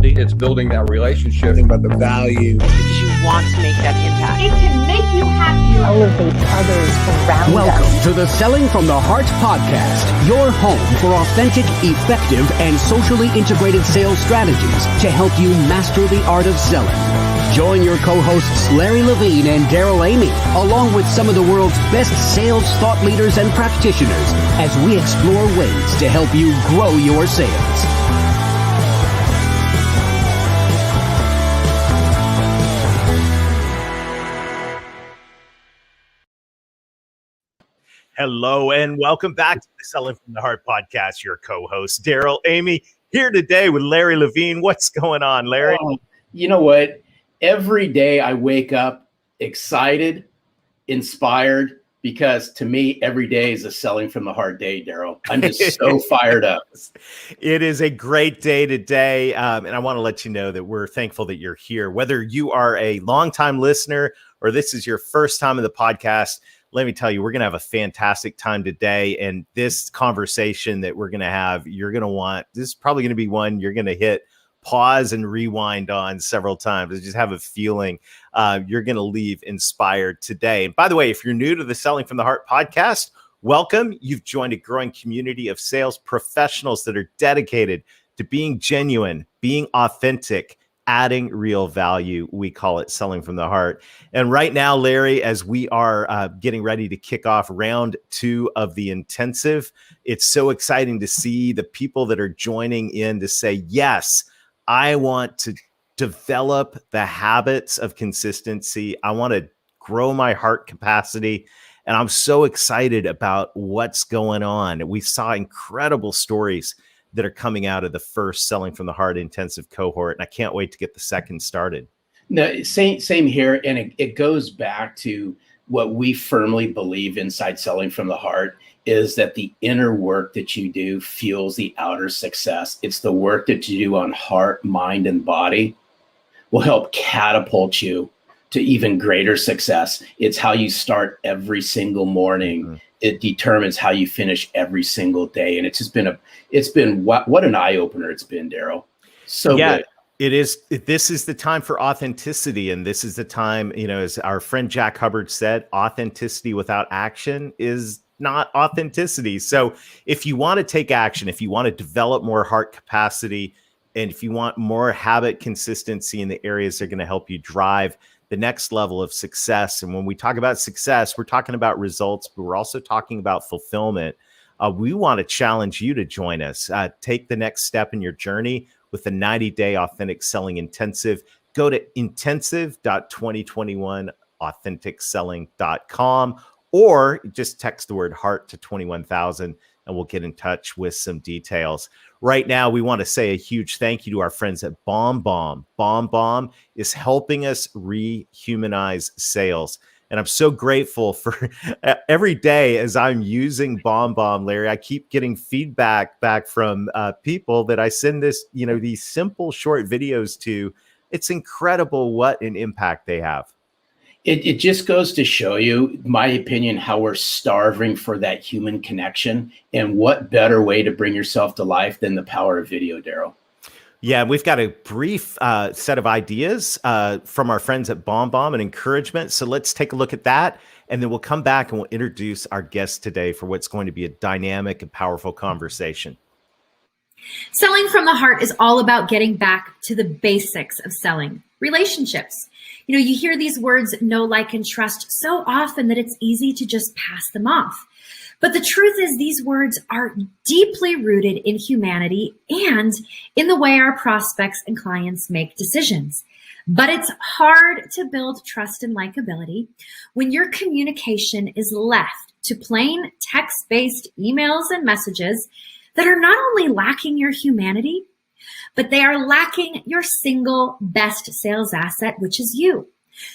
capacity. It's building that relationship. Think about the value. Because you want to make that impact. It can make you happy. Elevate others around Welcome us. to the Selling from the Heart podcast, your home for authentic, effective, and socially integrated sales strategies to help you master the art of selling. Join your co-hosts Larry Levine and Daryl Amy, along with some of the world's best sales thought leaders and practitioners, as we explore ways to help you grow your sales. Hello and welcome back to the Selling from the Heart podcast. Your co-host Daryl Amy here today with Larry Levine. What's going on, Larry? You know what? Every day I wake up excited, inspired, because to me, every day is a Selling from the Heart day, Daryl. I'm just so fired up. It is a great day today. And I want to let you know that we're thankful that you're here. Whether you are a longtime listener or this is your first time in the podcast, let me tell you, we're going to have a fantastic time today. And this conversation that we're going to have, you're going to want, this is probably going to be one you're going to hit pause and rewind on several times. I just have a feeling you're going to leave inspired today. And by the way, if you're new to the Selling from the Heart podcast, welcome. You've joined a growing community of sales professionals that are dedicated to being genuine, being authentic, adding real value. We call it Selling from the Heart. And right now, Larry, as we are getting ready to kick off round 2 of the intensive, it's so exciting to see the people that are joining in to say, yes, I want to develop the habits of consistency. I want to grow my heart capacity. And I'm so excited about what's going on. We saw incredible stories that are coming out of the first Selling from the Heart intensive cohort. And I can't wait to get the second started. No, same here. And it goes back to what we firmly believe inside Selling from the Heart is that the inner work that you do fuels the outer success. It's the work that you do on heart, mind, and body will help catapult you to even greater success. It's how you start every single morning. Mm-hmm. It determines how you finish every single day. And it's just been what an eye opener it's been, Daryl. So good. It is. This is the time for authenticity. And this is the time, as our friend Jack Hubbard said, authenticity without action is not authenticity. So if you want to take action, if you want to develop more heart capacity, and if you want more habit consistency in the areas that are going to help you drive the next level of success. And when we talk about success, we're talking about results, but we're also talking about fulfillment. We want to challenge you to join us. Take the next step in your journey with the 90-day authentic selling intensive. Go to intensive.2021authenticselling.com or just text the word heart to 21,000 and we'll get in touch with some details. Right now, we want to say a huge thank you to our friends at BombBomb. BombBomb is helping us rehumanize sales. And I'm so grateful for every day as I'm using BombBomb, Larry, I keep getting feedback back from people that I send these simple short videos to. It's incredible what an impact they have. It just goes to show you, my opinion, how we're starving for that human connection. And what better way to bring yourself to life than the power of video, Daryl? Yeah, we've got a brief set of ideas from our friends at BombBomb and encouragement. So let's take a look at that. And then we'll come back and we'll introduce our guest today for what's going to be a dynamic and powerful conversation. Selling from the Heart is all about getting back to the basics of selling, relationships. You hear these words, know, like, and trust so often that it's easy to just pass them off. But the truth is these words are deeply rooted in humanity and in the way our prospects and clients make decisions. But it's hard to build trust and likability when your communication is left to plain text-based emails and messages that are not only lacking your humanity, but they are lacking your single best sales asset, which is you.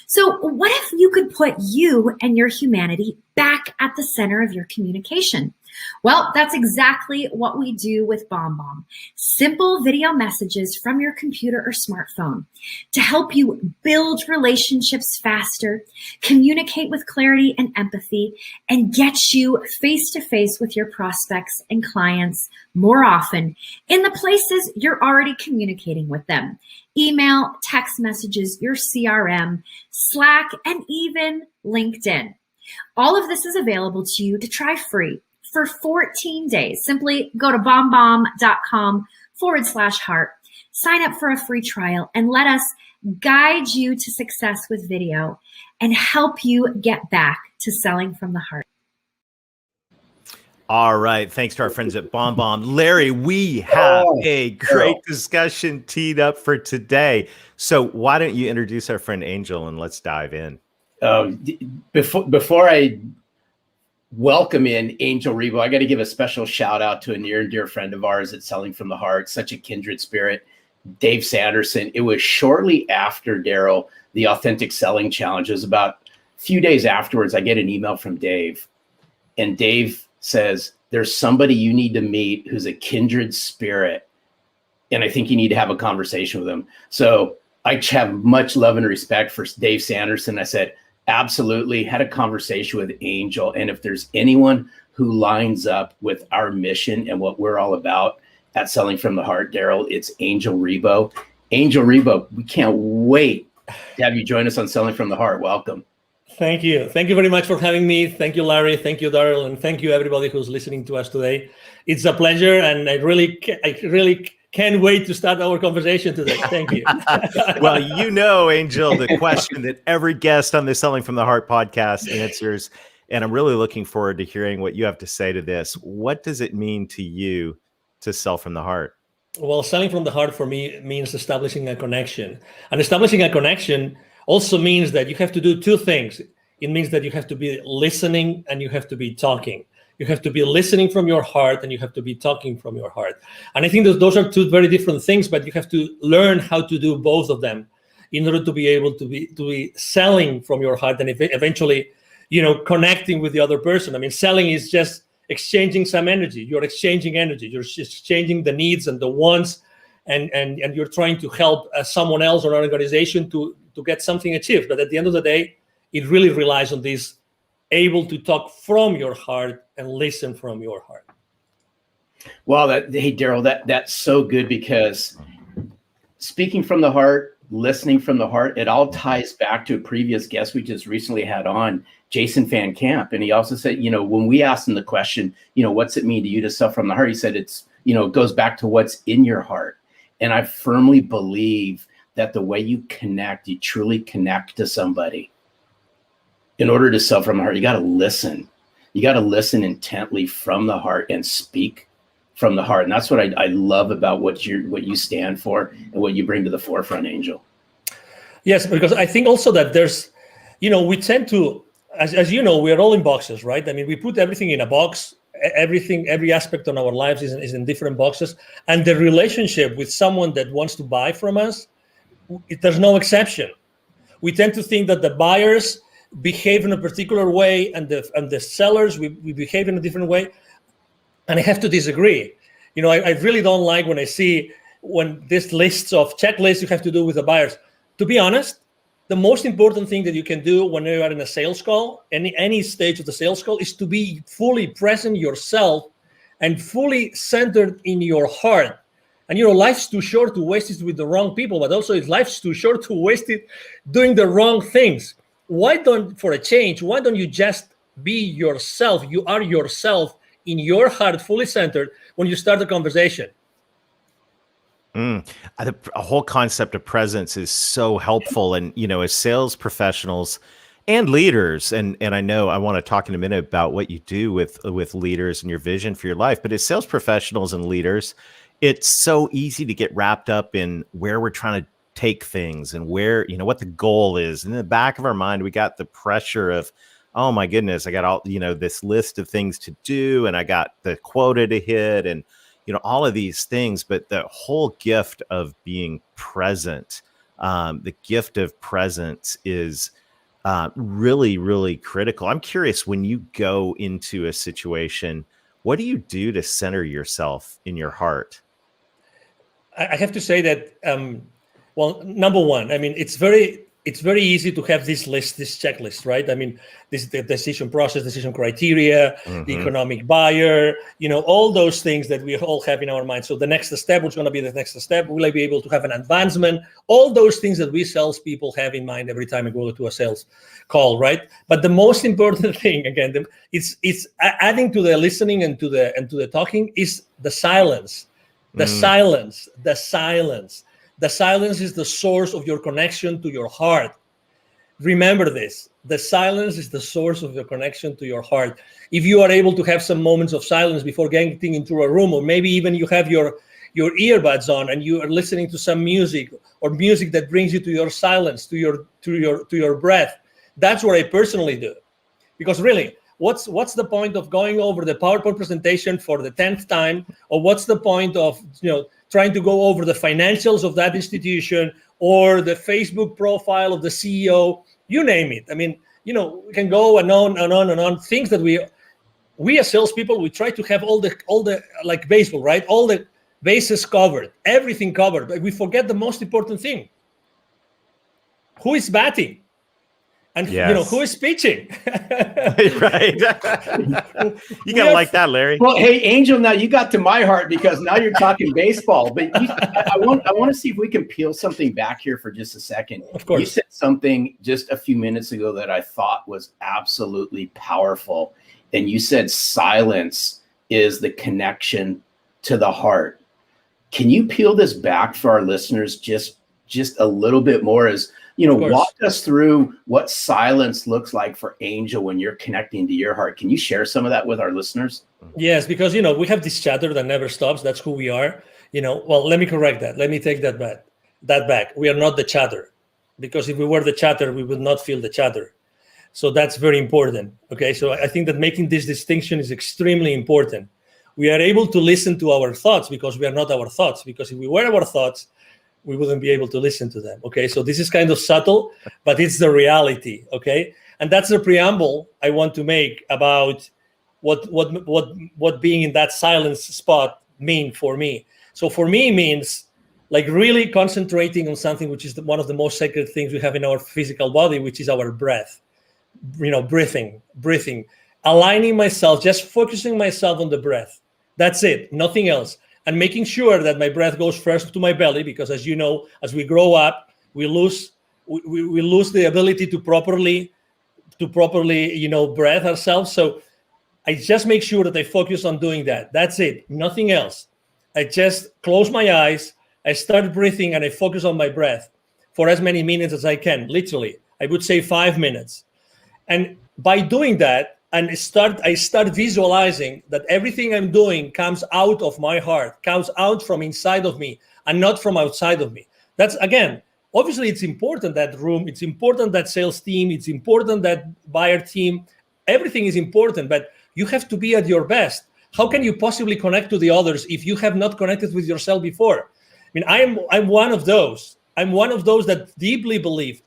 So what if you could put you and your humanity back at the center of your communication. Well, that's exactly what we do with BombBomb. Simple video messages from your computer or smartphone to help you build relationships faster, communicate with clarity and empathy, and get you face to face with your prospects and clients more often in the places you're already communicating with them. Email, text messages, your CRM, Slack, and even LinkedIn. All of this is available to you to try free for 14 days. Simply go to bombbomb.com/heart, sign up for a free trial, and let us guide you to success with video and help you get back to selling from the heart. All right. Thanks to our friends at BombBomb. Larry, we have a great discussion teed up for today. So why don't you introduce our friend Angel and let's dive in. Before I welcome in Angel Ribo, I got to give a special shout out to a near and dear friend of ours at Selling from the Heart, such a kindred spirit, Dave Sanderson. It was shortly after, Daryl, the Authentic Selling Challenge. It was about a few days afterwards, I get an email from Dave, and Dave says, there's somebody you need to meet who's a kindred spirit, and I think you need to have a conversation with him. So I have much love and respect for Dave Sanderson. I said, absolutely. Had a conversation with Angel. And if there's anyone who lines up with our mission and what we're all about at Selling from the Heart, Daryl, it's Angel Ribo. Angel Ribo, we can't wait to have you join us on Selling from the Heart. Welcome. Thank you. Thank you very much for having me. Thank you, Larry. Thank you, Daryl. And thank you, everybody who's listening to us today. It's a pleasure. And I really can't wait to start our conversation today. Thank you. Well, you know, Angel, the question that every guest on the Selling from the Heart podcast answers, and I'm really looking forward to hearing what you have to say to this. What does it mean to you to sell from the heart? Well, selling from the heart for me means establishing a connection. And establishing a connection also means that you have to do two things. It means that you have to be listening and you have to be talking. You have to be listening from your heart and you have to be talking from your heart. And I think that those are two very different things, but you have to learn how to do both of them in order to be able to be selling from your heart and eventually, connecting with the other person. I mean, selling is just exchanging some energy. You're exchanging energy. You're just exchanging the needs and the wants, and you're trying to help someone else or an organization to get something achieved. But at the end of the day, it really relies on this able to talk from your heart and listen from your heart. Well, hey, Daryl, that's so good, because speaking from the heart, listening from the heart, it all ties back to a previous guest we just recently had on, Jason Van Camp. And he also said, when we asked him the question, what's it mean to you to sell from the heart? He said, it goes back to what's in your heart. And I firmly believe that the way you connect, you truly connect to somebody. In order to sell from the heart, you got to listen. You got to listen intently from the heart and speak from the heart. And that's what I love about what you stand for and what you bring to the forefront, Angel. Yes, because I think also that there's, we tend to, as you know, we're all in boxes, right? I mean, we put everything in a box. Every aspect of our lives is in different boxes. And the relationship with someone that wants to buy from us, there's no exception. We tend to think that the buyers behave in a particular way and the sellers, we behave in a different way. And I have to disagree. I really don't like when I see this lists of checklists you have to do with the buyers. To be honest, the most important thing that you can do when you are in a sales call, any stage of the sales call, is to be fully present yourself and fully centered in your heart. And life's too short to waste it with the wrong people, but also life's too short to waste it doing the wrong things. For a change, why don't you just be yourself? You are yourself in your heart, fully centered when you start the conversation. A whole concept of presence is so helpful. And, as sales professionals and leaders, and I know I want to talk in a minute about what you do with leaders and your vision for your life, but as sales professionals and leaders, it's so easy to get wrapped up in where we're trying to take things and where, what the goal is. And in the back of our mind, we got the pressure of, oh my goodness, I got all, this list of things to do, and I got the quota to hit, and, all of these things. But the whole gift of being present, the gift of presence is really, really critical. I'm curious, when you go into a situation, what do you do to center yourself in your heart? I have to say that, well, number one, I mean, it's very easy to have this checklist, right? I mean, the decision process, decision criteria, the economic buyer, all those things that we all have in our mind. So the next step, what's going to be the next step? Will I be able to have an advancement? All those things that we salespeople have in mind every time we go to a sales call, right? But the most important thing, again, it's adding to the listening and to the talking is the silence. The silence. The silence is the source of your connection to your heart. Remember this. The silence is the source of your connection to your heart. If you are able to have some moments of silence before getting into a room, or maybe even you have your earbuds on and you are listening to some music, or music that brings you to your silence, to your breath, that's what I personally do. Because really, what's the point of going over the PowerPoint presentation for the 10th time, or what's the point of trying to go over the financials of that institution or the Facebook profile of the CEO, you name it. I mean, we can go and on and on and on. Things that we as salespeople, we try to have all the like baseball, right? All the bases covered, everything covered, but we forget the most important thing. Who is batting? And who is pitching? Right. You gotta like that, Larry. Well, hey, Angel, now you got to my heart because now you're talking baseball. But I want to see if we can peel something back here for just a second. Of course. You said something just a few minutes ago that I thought was absolutely powerful. And you said silence is the connection to the heart. Can you peel this back for our listeners just a little bit more? As walk us through what silence looks like for Angel when you're connecting to your heart. Can you share some of that with our listeners? Yes, because, we have this chatter that never stops. That's who we are. Well, let me correct that. Let me take that back. We are not the chatter, because if we were the chatter, we would not feel the chatter. So that's very important. Okay. So I think that making this distinction is extremely important. We are able to listen to our thoughts because we are not our thoughts, because if we were our thoughts, we wouldn't be able to listen to them. Okay, so this is kind of subtle, but it's the reality. Okay, and that's the preamble I want to make about what being in that silence spot mean for me. So for me, means like really concentrating on something which is one of the most sacred things we have in our physical body, which is our breath. Breathing, aligning myself, just focusing myself on the breath. That's it, nothing else. And making sure that my breath goes first to my belly, because as you know, as we grow up, we lose the ability to properly breathe ourselves. So I just make sure that I focus on doing that. That's it, nothing else. I just close my eyes, I start breathing, and I focus on my breath for as many minutes as I can. Literally, I would say 5 minutes. And by doing that, and I start visualizing that everything I'm doing comes out of my heart, comes out from inside of me and not from outside of me. That's, again, obviously it's important, that room, it's important, that sales team, it's important, that buyer team, everything is important, but you have to be at your best. How can you possibly connect to the others if you have not connected with yourself before? I mean, I'm one of those. I'm one of those that deeply believe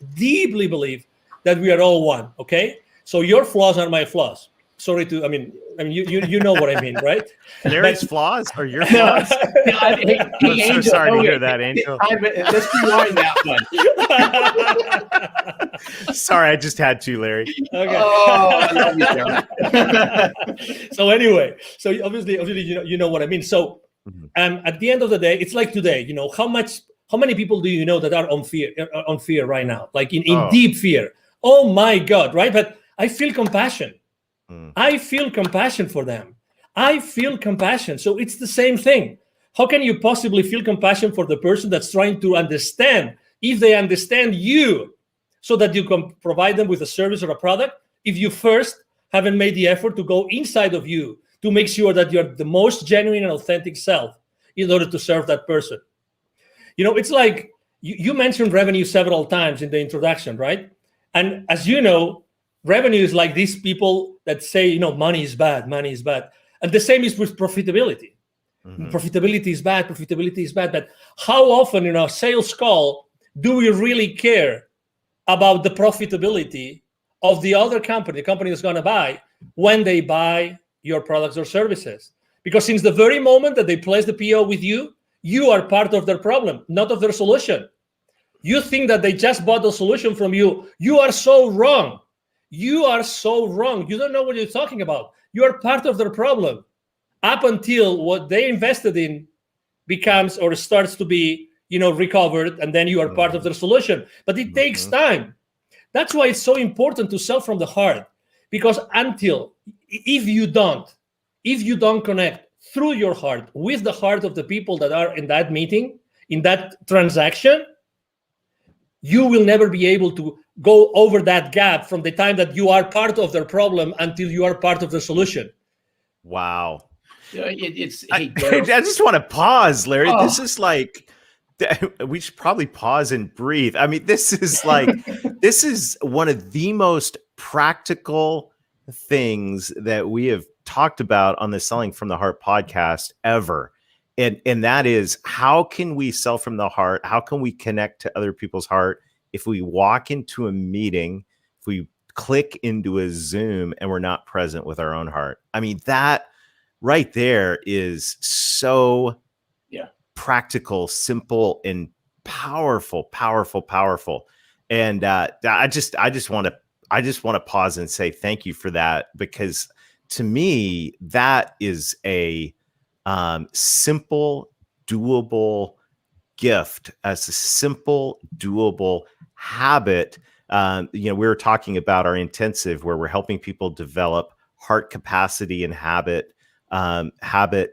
that we are all one, okay? So your flaws are my flaws. Sorry to, I mean, you know what I mean, right? Larry's flaws or your flaws? Hey, I'm Angel, so sorry to hear that, Angel. Let's rewind that one. Sorry, I just had to, Larry. Okay. Oh, I love you, Jeremy. So anyway, so obviously, you know what I mean. So, at the end of the day, it's like today. How many people do you know that are on fear right now, like in deep fear? Oh my God, right? But I feel compassion. I feel compassion for them. I feel compassion. So it's the same thing. How can you possibly feel compassion for the person that's trying to understand, if they understand you, so that you can provide them with a service or a product, if you first haven't made the effort to go inside of you to make sure that you're the most genuine and authentic self in order to serve that person? It's like you mentioned revenue several times in the introduction, right? And as you know, revenue is like these people that say, money is bad. And the same is with profitability. Profitability is bad. But how often in our sales call do we really care about the profitability of the other company, the company that's going to buy, when they buy your products or services. Because since the very moment that they place the PO with you, you are part of their problem, not of their solution. You think that they just bought the solution from you. You are so wrong. You are so wrong. You don't know what you're talking about. You are part of their problem up until what they invested in becomes or starts to be, recovered, and then you are part of their solution. But it takes time. That's why it's so important to sell from the heart, because if you don't connect through your heart with the heart of the people that are in that meeting, in that transaction, you will never be able to go over that gap from the time that you are part of their problem until you are part of the solution. Wow. I just want to pause, Larry. This is like, we should probably pause and breathe. I mean, this is like, this is one of the most practical things that we have talked about on the Selling from the Heart podcast ever. And that is, how can we sell from the heart? How can we connect to other people's heart if we walk into a meeting, if we click into a Zoom and we're not present with our own heart? I mean, that right there is so practical, simple, and powerful. And I just want to pause and say thank you for that, because to me, that is a simple, doable gift, as a simple, doable habit. We were talking about our intensive, where we're helping people develop heart capacity and habit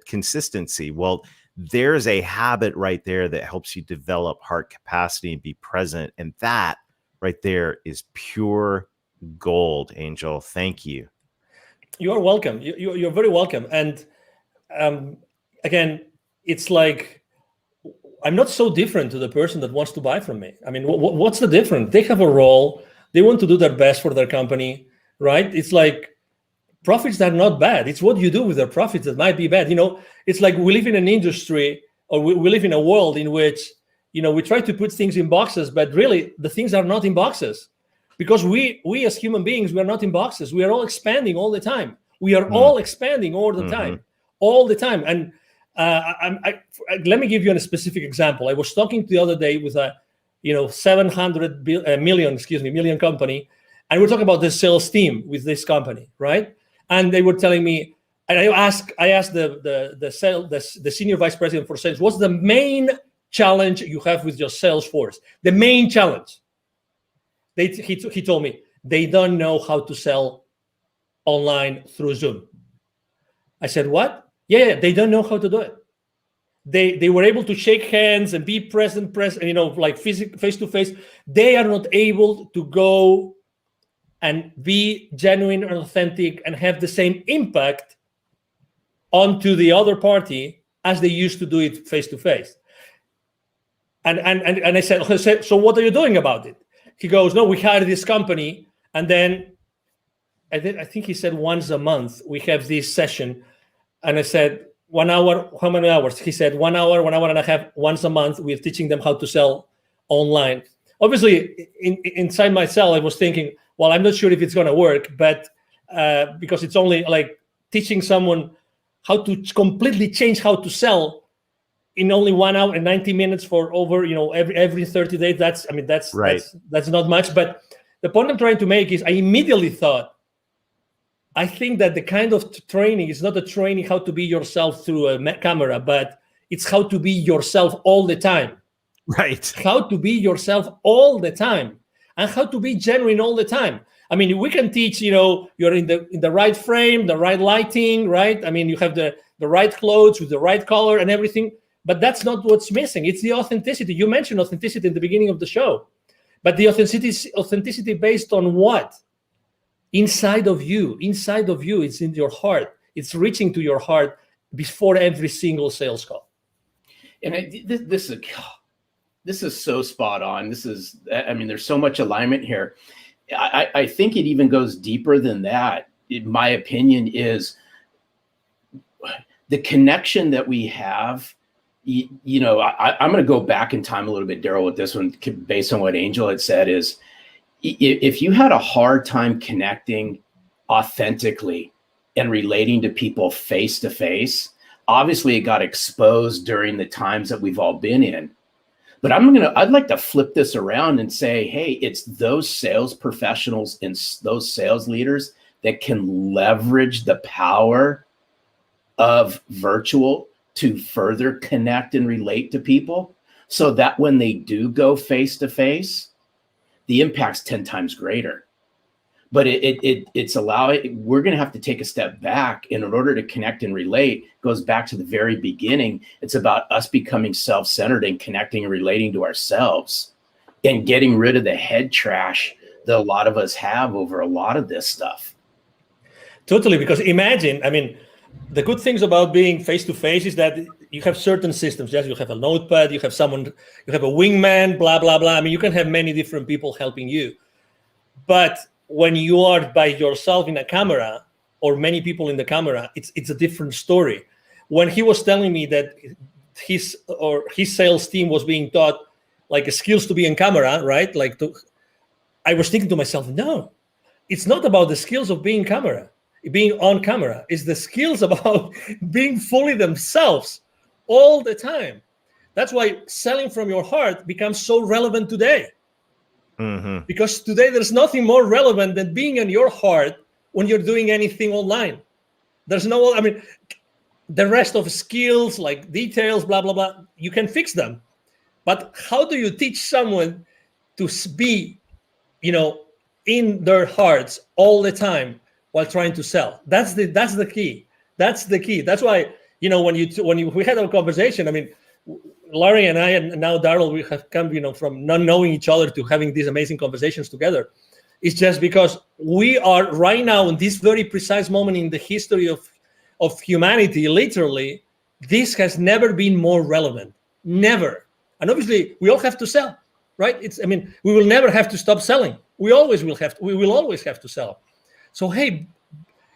consistency. Well, there's a habit right there that helps you develop heart capacity and be present. And that right there is pure gold, Angel. Thank you. You are welcome. You're very welcome. And again, it's like, I'm not so different to the person that wants to buy from me. I mean, what's the difference? They have a role. They want to do their best for their company, right? It's like, profits are not bad. It's what you do with their profits that might be bad. It's like we live in an industry, or we live in a world in which, we try to put things in boxes, but really the things are not in boxes, because we as human beings, we are not in boxes. We are all expanding all the time. We are all expanding all the time. And let me give you a specific example. I was talking the other day with a 700 million company, and we're talking about the sales team with this company, right? And they were telling me, and I asked the senior vice president for sales, what's the main challenge you have with your sales force? The main challenge. He told me they don't know how to sell online through Zoom. I said, what? Yeah, they don't know how to do it. They were able to shake hands and be present, like face to face. They are not able to go and be genuine and authentic and have the same impact onto the other party as they used to do it face to face. And I said, so what are you doing about it? He goes, no, we hired this company, and then I think he said once a month we have this session. And I said, 1 hour, how many hours? He said 1 hour, 1 hour and a half, once a month. We're teaching them how to sell online. Obviously, inside myself, I was thinking, well, I'm not sure if it's going to work, but because it's only like teaching someone how to completely change how to sell in only 1 hour and 90 minutes for over, every 30 days. That's right. That's not much. But the point I'm trying to make is I immediately thought, I think that the kind of training is not a training how to be yourself through a camera, but it's how to be yourself all the time. Right. How to be yourself all the time, and how to be genuine all the time. I mean, we can teach, you're in the right frame, the right lighting, right? I mean, you have the right clothes with the right color and everything, but that's not what's missing. It's the authenticity. You mentioned authenticity in the beginning of the show, but the authenticity based on what? Inside of you, it's in your heart. It's reaching to your heart before every single sales call. And this is so spot on. There's so much alignment here. I think it even goes deeper than that. In my opinion, is the connection that we have. I'm going to go back in time a little bit, Daryl, with this one, based on what Angel had said. Is if you had a hard time connecting authentically and relating to people face to face, obviously it got exposed during the times that we've all been in. But I'd like to flip this around and say, hey, it's those sales professionals and those sales leaders that can leverage the power of virtual to further connect and relate to people, so that when they do go face to face, the impact's 10 times greater. But we're going to have to take a step back. And in order to connect and relate, goes back to the very beginning. It's about us becoming self-centered and connecting and relating to ourselves and getting rid of the head trash that a lot of us have over a lot of this stuff. Totally, because imagine, I mean, the good things about being face-to-face is that you have certain systems. Yes, you have a notepad, you have someone, you have a wingman, blah, blah, blah. I mean, you can have many different people helping you. But when you are by yourself in a camera or many people in the camera, it's a different story. When he was telling me that his sales team was being taught like skills to be in camera, right? I was thinking to myself, no, it's not about the skills of being on camera. It's the skills about being fully themselves all the time. That's why selling from your heart becomes so relevant today. Mm-hmm. Because today there's nothing more relevant than being in your heart when you're doing anything online. There's the rest of skills like details, blah, blah, blah, you can fix them. But how do you teach someone to be, in their hearts all the time while trying to sell? That's the key. That's the key. That's why, when we had our conversation, I mean, Larry and I, and now Daryl, we have come, from not knowing each other to having these amazing conversations together. It's just because we are right now in this very precise moment in the history of humanity, literally, this has never been more relevant. Never. And obviously, we all have to sell, right? We will never have to stop selling. We will always have to sell. So, hey,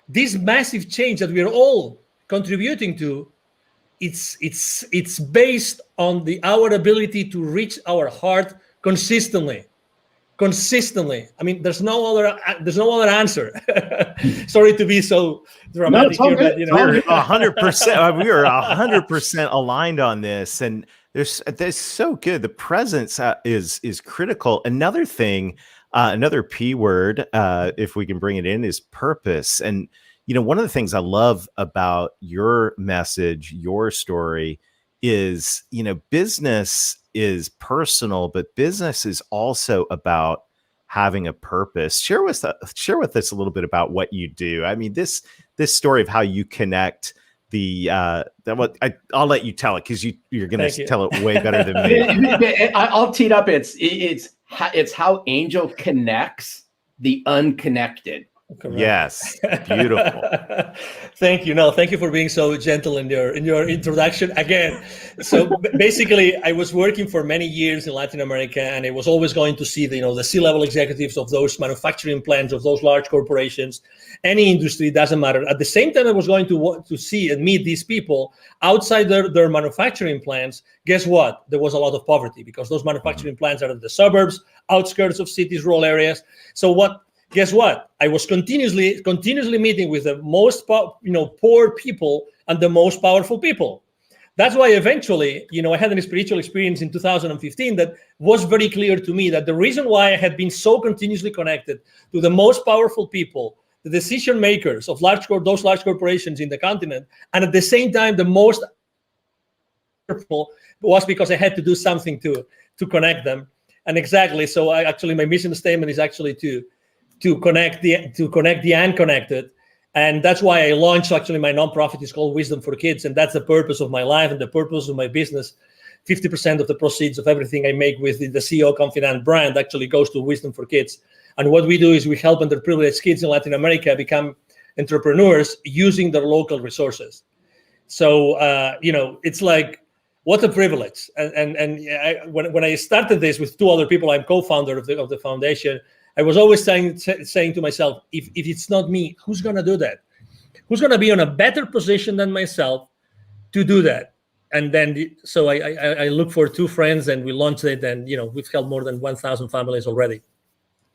this massive change that we are all contributing to, it's based on our ability to reach our heart consistently. I mean, there's no other answer. Sorry to be so dramatic here, but we're 100%. We are 100% aligned on this, and there's so good. The presence is critical. Another thing, another P word, if we can bring it in, is purpose. And one of the things I love about your message, your story, is, business is personal, but business is also about having a purpose. Share with us a little bit about what you do. I mean, this story of how you connect I'll let you tell it, because you're going to tell it way better than me. I'll tee it up. It's how Angel connects the unconnected. Correct. Yes, beautiful. Thank you. No, thank you for being so gentle in your introduction again. So basically, I was working for many years in Latin America, and I was always going to see the C-level executives of those manufacturing plants, of those large corporations, any industry, doesn't matter. At the same time, I was going to see and meet these people outside their manufacturing plants. Guess what? There was a lot of poverty, because those manufacturing plants are in the suburbs, outskirts of cities, rural areas. So guess what? I was continuously meeting with the most poor people and the most powerful people. That's why eventually, I had a spiritual experience in 2015 that was very clear to me that the reason why I had been so continuously connected to the most powerful people, the decision makers of those large corporations in the continent, and at the same time the most powerful, was because I had to do something to connect them. And exactly, so my mission statement is actually to connect the unconnected. And that's why I launched my nonprofit. Is called Wisdom for Kids. And that's the purpose of my life and the purpose of my business. 50% of the proceeds of everything I make with the CEO Confidant brand actually goes to Wisdom for Kids. And what we do is we help underprivileged kids in Latin America become entrepreneurs using their local resources. So, it's like, what a privilege. When I started this with two other people, I'm co-founder of the foundation. I was always saying to myself, if it's not me, who's going to do that? Who's going to be in a better position than myself to do that? And then, so I look for two friends, and we launched it, and we've helped more than 1,000 families already.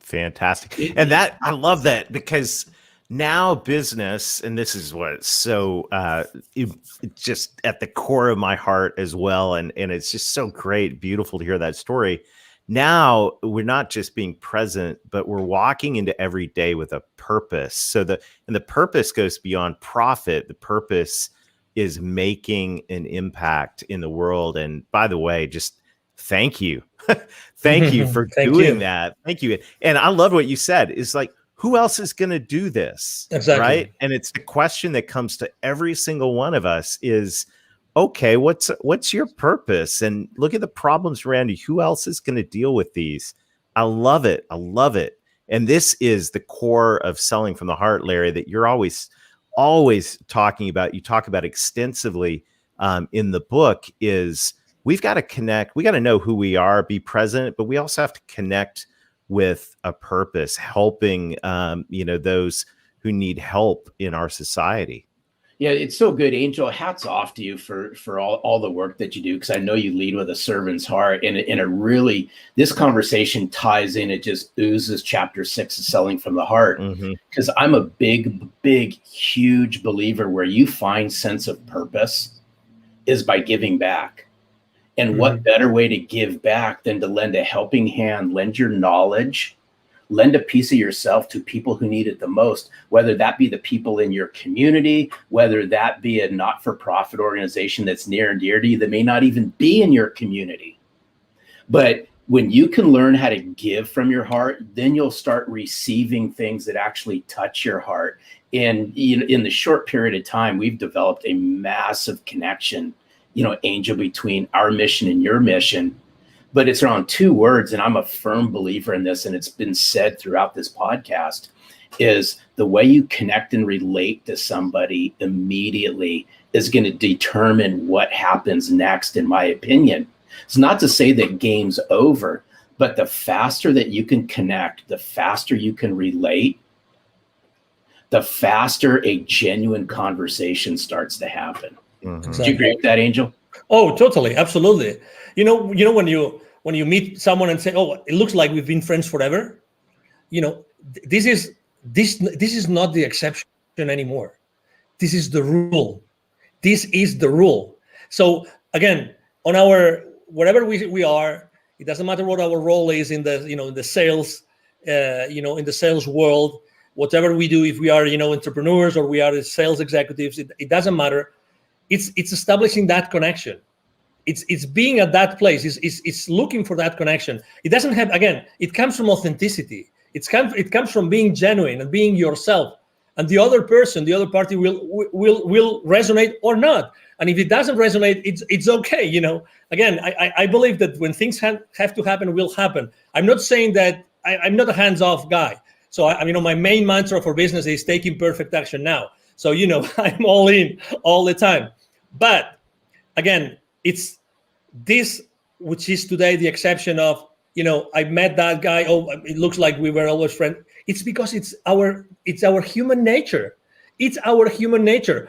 Fantastic. And that, I love that, because now business, and this is what's so it's just at the core of my heart as well. And it's just so great, beautiful to hear that story. Now we're not just being present, but we're walking into every day with a purpose. So the purpose goes beyond profit. The purpose is making an impact in the world. And by the way, just thank you. Thank you for doing that. Thank you. And I love what you said. Is like, who else is going to do this? Exactly. Right. And it's the question that comes to every single one of us is, okay, what's your purpose? And look at the problems around you. Who else is going to deal with these? I love it. I love it. And this is the core of Selling from the Heart, Larry, that you're always talking about. You talk about extensively in the book. Is we've got to connect. We got to know who we are, be present, but we also have to connect with a purpose, helping those who need help in our society. Yeah, it's so good, Angel. Hats off to you for all the work that you do, because I know you lead with a servant's heart, and it really, this conversation ties in. It just oozes chapter 6 of Selling from the Heart, because I'm a big, huge believer where you find sense of purpose is by giving back. And what better way to give back than to lend a helping hand, lend your knowledge, lend a piece of yourself to people who need it the most, whether that be the people in your community, whether that be a not-for-profit organization that's near and dear to you that may not even be in your community. But when you can learn how to give from your heart, then you'll start receiving things that actually touch your heart. And in the short period of time, we've developed a massive connection, Angel, between our mission and your mission. But it's around two words, and I'm a firm believer in this, and it's been said throughout this podcast, is the way you connect and relate to somebody immediately is going to determine what happens next, in my opinion. It's not to say that game's over, but the faster that you can connect, the faster you can relate, the faster a genuine conversation starts to happen. Exactly. Do you agree with that, Angel? Oh, totally. Absolutely. When you meet someone and say, oh, it looks like we've been friends forever, this is not the exception anymore. This is the rule. This is the rule. So again, on wherever we are, it doesn't matter what our role is in the sales, in the sales world, whatever we do, if we are, entrepreneurs or we are sales executives, it doesn't matter. It's establishing that connection. It's being at that place. It's looking for that connection. It doesn't have, again, it comes from authenticity. It comes from being genuine and being yourself. And the other person, the other party will resonate or not. And if it doesn't resonate, it's okay. Again, I believe that when things have to happen, will happen. I'm not saying that I'm not a hands-off guy. So my main mantra for business is taking perfect action now. So, I'm all in all the time. But again, it's this, which is today the exception of, I met that guy. Oh, it looks like we were always friends. It's because it's our human nature. It's our human nature.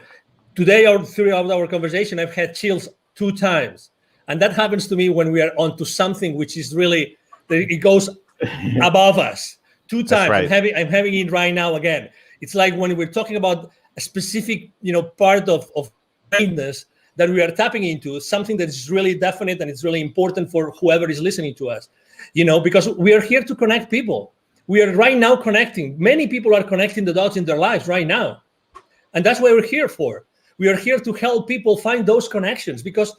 Today, or throughout our conversation, I've had chills 2 times. And that happens to me when we are onto something which is really, it goes above us. 2 times. Right. I'm having it right now again. It's like when we're talking about a specific, part of kindness that we are tapping into, something that is really definite and it's really important for whoever is listening to us, because we are here to connect people. We are right now connecting. Many people are connecting the dots in their lives right now. And that's what we're here for. We are here to help people find those connections, because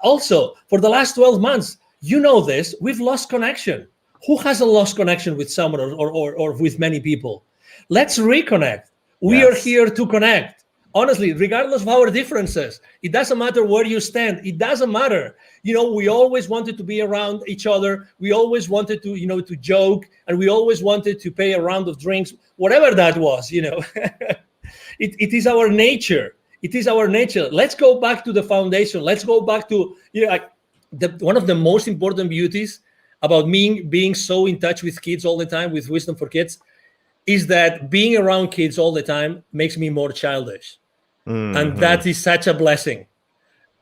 also for the last 12 months, this, we've lost connection. Who hasn't lost connection with someone or with many people? Let's reconnect. We are here to connect. Honestly, regardless of our differences, it doesn't matter where you stand. It doesn't matter. We always wanted to be around each other. We always wanted to, to joke, and we always wanted to pay a round of drinks, whatever that was, It is our nature. It is our nature. Let's go back to the foundation. Let's go back to, one of the most important beauties about me being so in touch with kids all the time, with Wisdom for Kids, is that being around kids all the time makes me more childish. And that is such a blessing.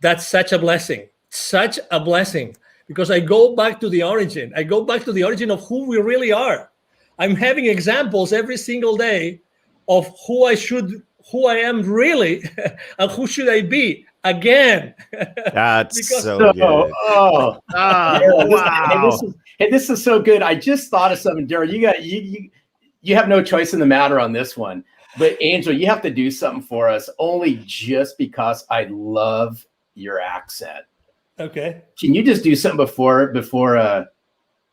That's such a blessing. Such a blessing. Because I go back to the origin. I go back to the origin of who we really are. I'm having examples every single day of who I am really, and who should I be again. That's Because- so good. Oh, Oh, wow. this is so good. I just thought of something, Daryl. You have no choice in the matter on this one. But Angel, you have to do something for us, only just because I love your accent. Okay. Can you just do something before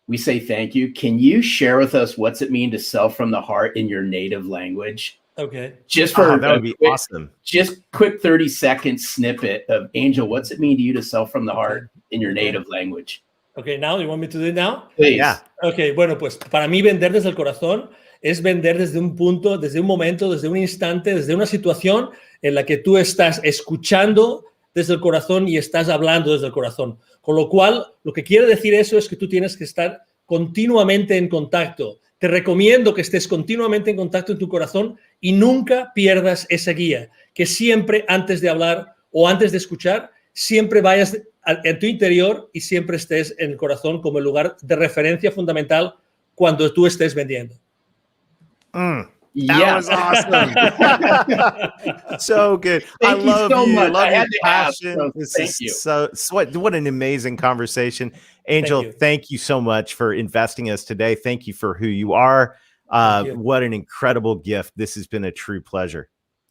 we say thank you? Can you share with us what's it mean to sell from the heart in your native language? Okay. Just for That would be awesome. Just quick 30-second snippet of Angel. What's it mean to you to sell from the heart in your native language? Okay, now you want me to do it now? Please. Yeah. Ok, bueno, pues para mí vender desde el corazón es vender desde un punto, desde un momento, desde un instante, desde una situación en la que tú estás escuchando desde el corazón y estás hablando desde el corazón. Con lo cual, lo que quiere decir eso es que tú tienes que estar continuamente en contacto. Te recomiendo que estés continuamente en contacto en tu corazón y nunca pierdas esa guía. Que siempre antes de hablar o antes de escuchar, siempre vayas en tu interior y siempre estés en el corazón como el lugar de referencia fundamental cuando tú estés vendiendo. That was awesome. So good. Thank you love so you. much. Love I your had to ask, passion. so This thank is you. so what an amazing conversation. Angel, thank you so much for investing us today. Thank you for who you are. You. What an incredible gift. This has been a true pleasure.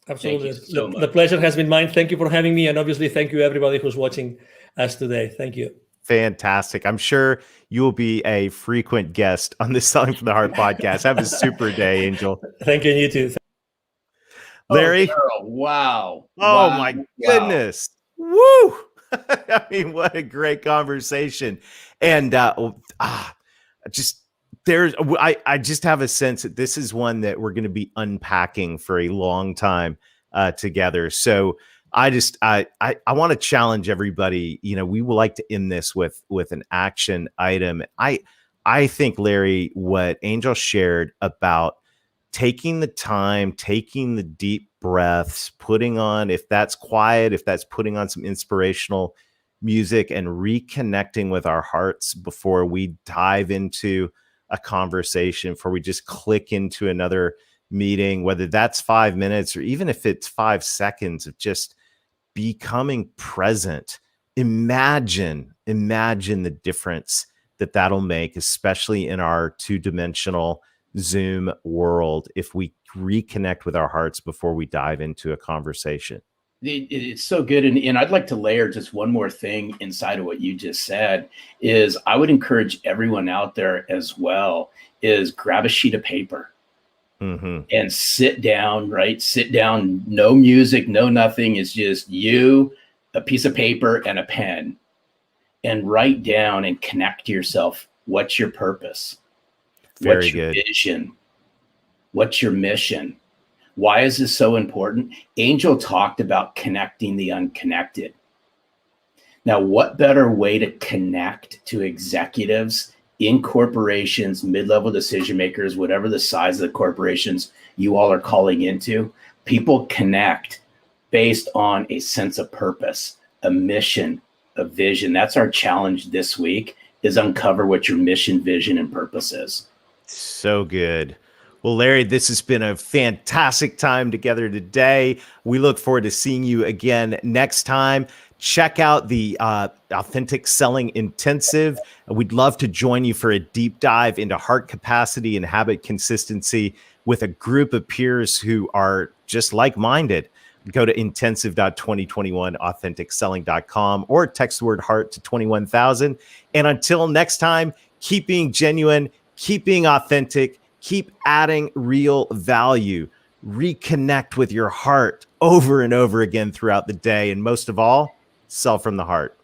Absolutely. Thank you so much. The pleasure has been mine. Thank you for having me. And obviously, thank you everybody who's watching us today. Thank you. Fantastic. I'm sure you will be a frequent guest on the Selling from the Heart podcast. Have a super day, Angel. Thank you, and you too. Larry. Oh, wow. Oh, Wow. my Wow. goodness. Woo. I mean, what a great conversation. And I just have a sense that this is one that we're going to be unpacking for a long time together. So I want to challenge everybody. You know, we would like to end this with an action item. I think, Larry, what Angel shared about taking the time, taking the deep breaths, putting on, if that's quiet, if that's putting on some inspirational music and reconnecting with our hearts before we dive into a conversation, before we just click into another meeting, whether that's 5 minutes or even if it's 5 seconds of just becoming present. Imagine the difference that'll make, especially in our two-dimensional Zoom world, if we reconnect with our hearts before we dive into a conversation. It's so good. And I'd like to layer just one more thing inside of what you just said is I would encourage everyone out there as well is grab a sheet of paper and sit down, right? Sit down, no music, no nothing. It's just you, a piece of paper and a pen, and write down and connect to yourself. What's your purpose? What's your vision? What's your mission? Why is this so important? Angel talked about connecting the unconnected. Now, what better way to connect to executives in corporations, mid-level decision makers, whatever the size of the corporations you all are calling into? People connect based on a sense of purpose, a mission, a vision. That's our challenge this week, is uncover what your mission, vision, and purpose is. So good. Well, Larry, this has been a fantastic time together today. We look forward to seeing you again next time. Check out the Authentic Selling Intensive. We'd love to join you for a deep dive into heart capacity and habit consistency with a group of peers who are just like-minded. Go to intensive.2021authenticselling.com or text the word heart to 21,000. And until next time, keep being genuine, keep being authentic, keep adding real value. Reconnect with your heart over and over again throughout the day. And most of all, sell from the heart.